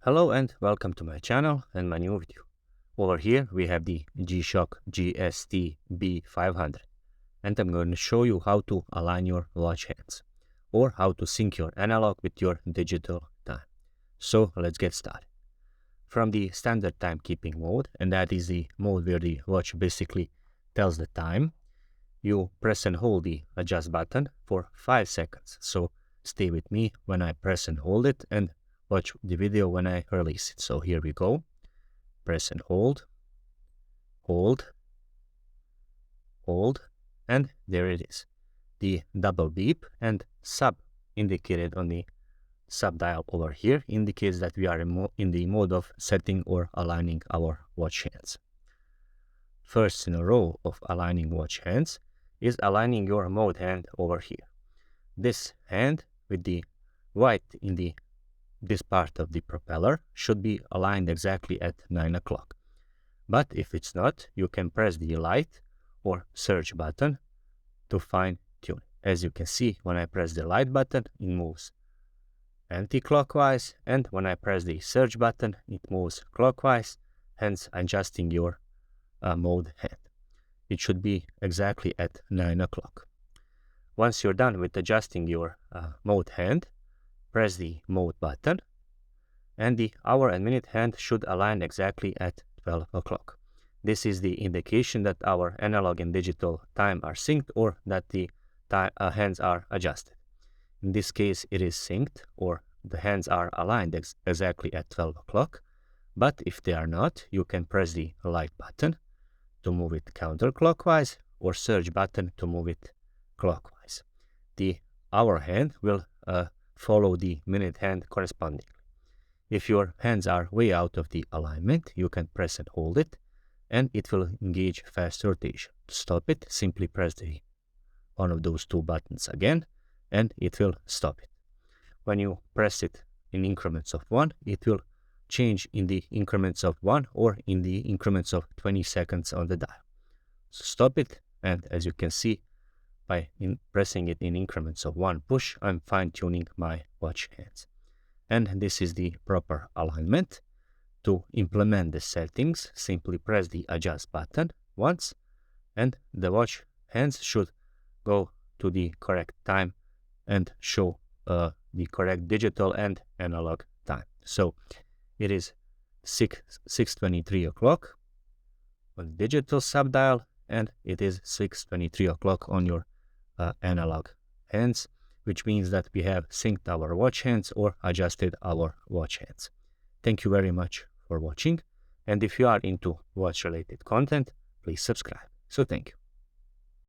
Hello and welcome to my channel and my new video. Over here we have the Gshock GST-B500 and I'm going to show you how to align your watch hands or how to sync your analog with your digital time. So let's get started. From the standard timekeeping mode, and that is the mode where the watch basically tells the time, you press and hold the adjust button for 5 seconds. So stay with me when I press and hold it and watch the video when I release it. So here we go. Press and hold, hold, hold, and there it is. The double beep and sub indicated on the sub dial over here indicates that we are in the mode of setting or aligning our watch hands. First in a row of aligning watch hands is aligning your mode hand over here. This hand with the white in this part of the propeller should be aligned exactly at 9 o'clock. But if it's not, you can press the light or search button to fine tune. As you can see, when I press the light button, it moves anti-clockwise, and when I press the search button, it moves clockwise, hence adjusting your mode hand. It should be exactly at 9 o'clock. Once you're done with adjusting your mode hand, press the mode button, and the hour and minute hand should align exactly at 12 o'clock. This is the indication that our analog and digital time are synced or that the hands are adjusted. In this case, it is synced or the hands are aligned exactly at 12 o'clock. But if they are not, you can press the light button to move it counterclockwise or search button to move it clockwise. The hour hand will follow the minute hand correspondingly. If your hands are way out of the alignment, you can press and hold it, and it will engage fast rotation. To stop it, simply press one of those two buttons again, and it will stop it. When you press it in increments of 1, it will change in the increments of 1 or in the increments of 20 seconds on the dial. So stop it, and as you can see, by pressing it in increments of 1 push, I'm fine-tuning my watch hands. And this is the proper alignment. To implement the settings, simply press the adjust button once, and the watch hands should go to the correct time and show the correct digital and analog time. So it is 6:23 o'clock on the digital subdial, and it is 6:23 o'clock on your analog hands, which means that we have synced our watch hands or adjusted our watch hands. Thank you very much for watching, and if you are into watch related content, please subscribe. So thank you.